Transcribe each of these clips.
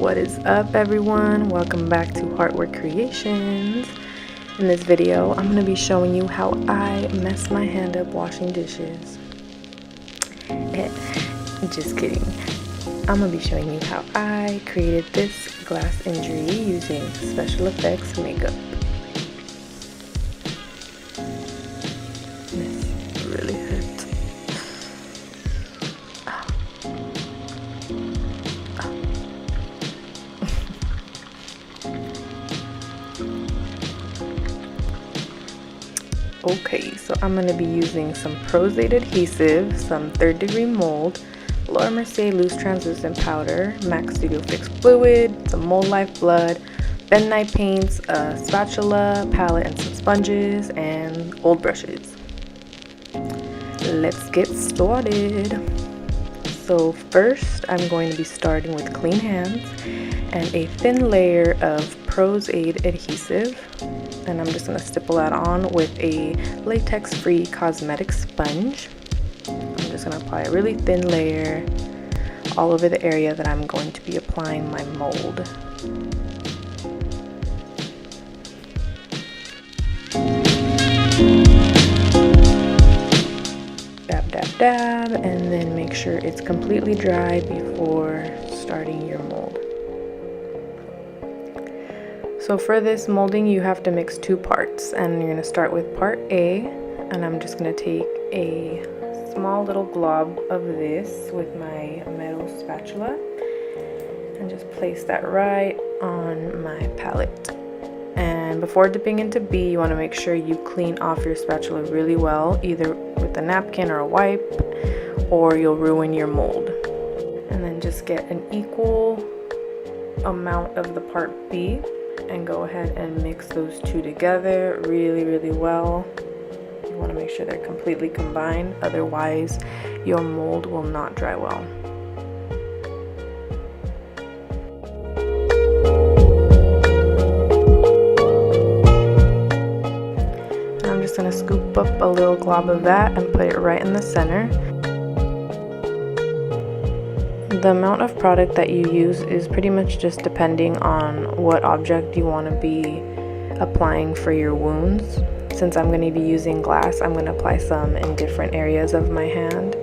What is up, everyone? Welcome back to heARTwork Creations. In this video, I'm going to be showing you how I mess my hand up washing dishes. Just kidding. I'm going to be showing you how I created this glass injury using special effects makeup. This really hurts. Okay, so I'm going to be using some aide adhesive, some 3rd degree mold, mercier loose translucent powder, MAC Studio Fix fluid, some mouldlife blood, bentonite paints, a spatula, palette, and some sponges, and old brushes. Let's get started. So first, I'm going to be starting with clean hands and a thin layer of aide adhesive. And I'm just going to stipple that on with a latex-free cosmetic sponge. I'm just going to apply a really thin layer all over the area that I'm going to be applying my mold. Dab, dab, dab, and then make sure it's completely dry before starting your mold. So for this molding, you have to mix 2 parts, and you're going to start with part A, and I'm just going to take a small little glob of this with my metal spatula and just place that right on my palette. And before dipping into B, you want to make sure you clean off your spatula really well, either with a napkin or a wipe, or you'll ruin your mold. And then just get an equal amount of the part B and go ahead and mix those 2 together really well. You want to make sure they're completely combined, otherwise your mold will not dry well. I'm just going to scoop up a little glob of that and put it right in the center. The amount of product that you use is pretty much just depending on what object you want to be applying for your wounds. Since I'm going to be using glass, I'm going to apply some in different areas of my hand.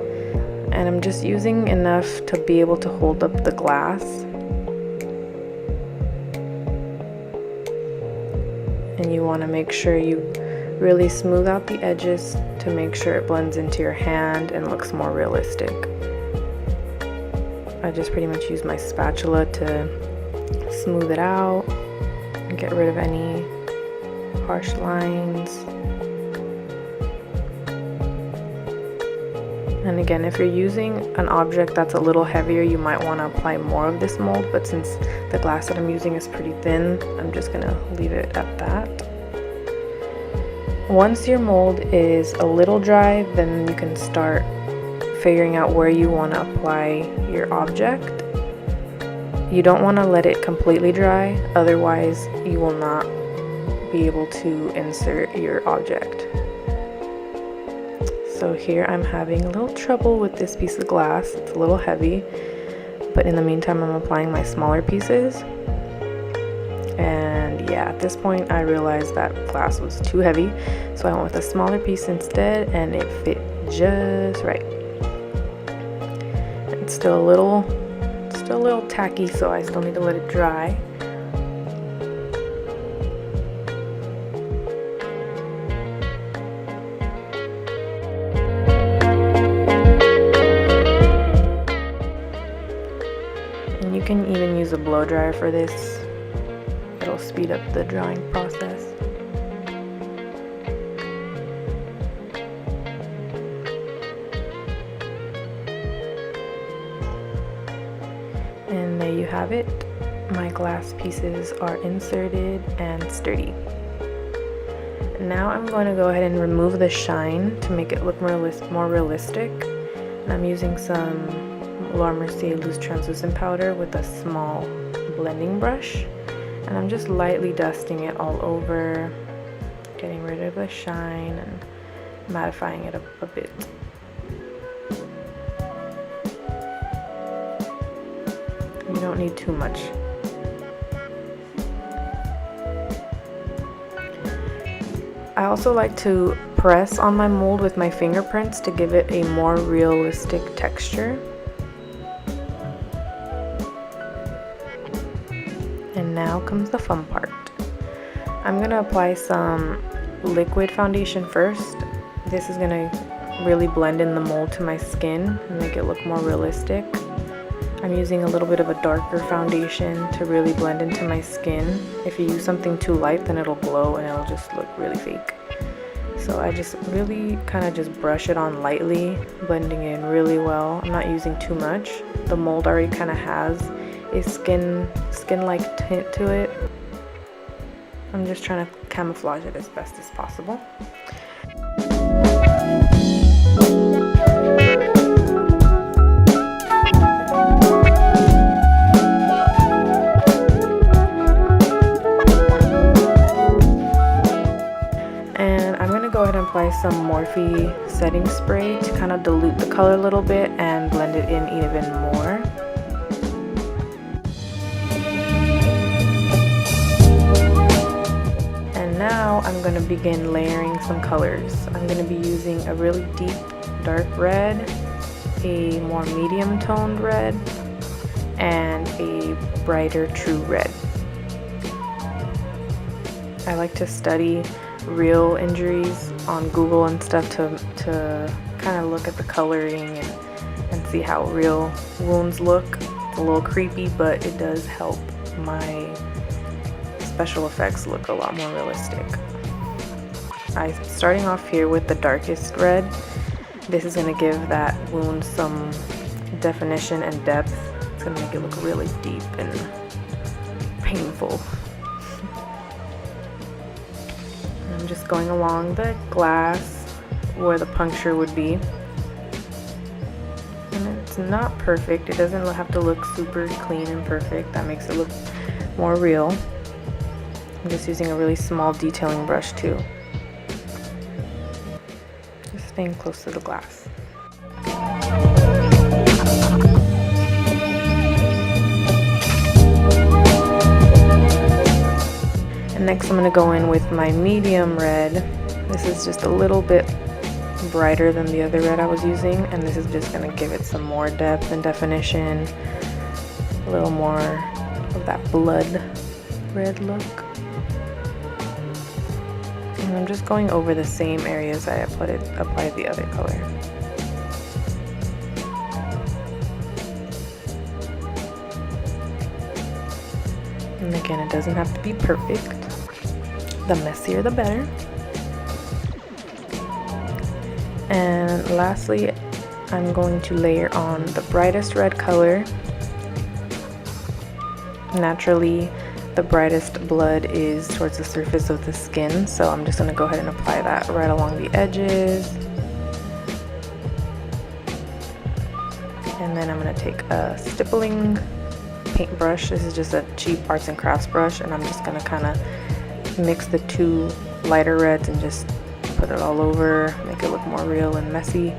And I'm just using enough to be able to hold up the glass. And you want to make sure you really smooth out the edges to make sure it blends into your hand and looks more realistic. I just pretty much use my spatula to smooth it out and get rid of any harsh lines. And again, if you're using an object that's a little heavier, you might want to apply more of this mold, but since the glass that I'm using is pretty thin, I'm just going to leave it at that. Once your mold is a little dry, then you can start figuring out where you want to apply your object. You don't want to let it completely dry, otherwise you will not be able to insert your object. So here I'm having a little trouble with this piece of glass. It's a little heavy, but in the meantime I'm applying my smaller pieces. And yeah, at this point I realized that glass was too heavy, so I went with a smaller piece instead, and it fit just right. It's still a little tacky, so I still need to let it dry. And you can even use a blow dryer for this. It'll speed up the drying process. And there you have it. My glass pieces are inserted and sturdy. Now I'm going to go ahead and remove the shine to make it look more realistic. And I'm using some mercier loose translucent powder with a small blending brush. And I'm just lightly dusting it all over, getting rid of the shine and mattifying it a bit. You don't need too much I also like to press on my mold with my fingerprints to give it a more realistic texture. And now comes the fun part. I'm going to apply some liquid foundation first. This is going to really blend in the mold to my skin and make it look more realistic. I'm using a little bit of a darker foundation to really blend into my skin. If you use something too light, then it'll glow and it'll just look really fake. So I just really kind of just brush it on lightly, blending in really well. I'm not using too much. The mold already kind of has a skin-like tint to it. I'm just trying to camouflage it as best as possible. Go ahead and apply some Morphe setting spray to kind of dilute the color a little bit and blend it in even more. And now I'm going to begin layering some colors. I'm going to be using a really deep dark red, a more medium toned red, and a brighter true red. I like to study real injuries on Google and stuff to kind of look at the coloring and see how real wounds look. It's a little creepy, but it does help my special effects look a lot more realistic. I'm starting off here with the darkest red. This is going to give that wound some definition and depth. It's going to make it look really deep and painful. I'm just going along the glass where the puncture would be. And it's not perfect. It doesn't have to look super clean and perfect. That makes it look more real. I'm just using a really small detailing brush too. Just staying close to the glass. And next I'm going to go in with my medium red. This is just a little bit brighter than the other red I was using, and this is just going to give it some more depth and definition, a little more of that blood red look. And I'm just going over the same areas I applied the other color. And again, it doesn't have to be perfect. The messier the better. And lastly, I'm going to layer on the brightest red color. Naturally, the brightest blood is towards the surface of the skin, so I'm just going to go ahead and apply that right along the edges. And then I'm going to take a stippling paintbrush. This is just a cheap arts and crafts brush, and I'm just going to kind of mix the two lighter reds and just put it all over, make it look more real and messy.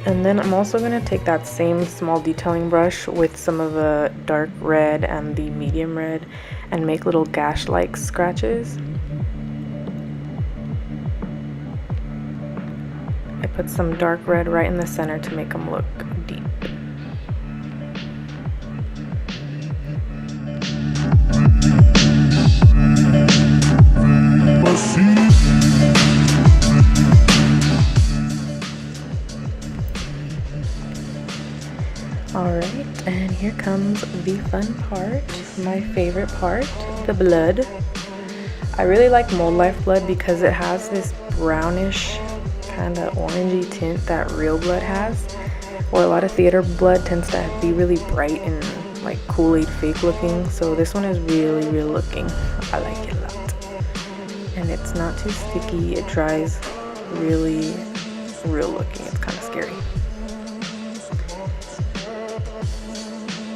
And then I'm also going to take that same small detailing brush with some of the dark red and the medium red and make little gash-like scratches. I put some dark red right in the center to make them look deep. Alright, and here comes the fun part, my favorite part, the blood. I really like mouldlife blood because it has this brownish kind of orangey tint that real blood has, where a lot of theater blood tends to be really bright and like Kool-Aid fake looking. So this one is really real looking. I like it a lot. And it's not too sticky. It dries really real looking. It's kind of scary.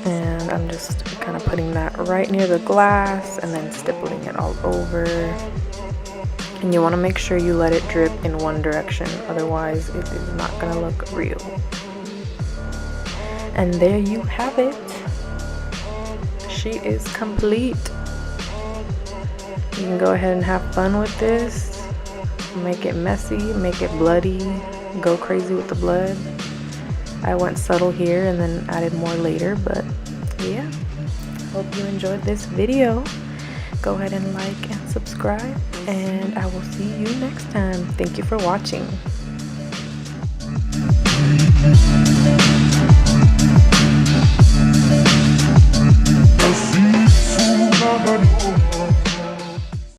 And I'm just kind of putting that right near the glass and then stippling it all over. And you want to make sure you let it drip in one direction, otherwise it is not going to look real. And there you have it. sheet is complete. You can go ahead and have fun with this. Make it messy, make it bloody, go crazy with the blood. I went subtle here and then added more later, but yeah. Hope you enjoyed this video. Go ahead and like and subscribe, and I will see you next time. Thank you for watching.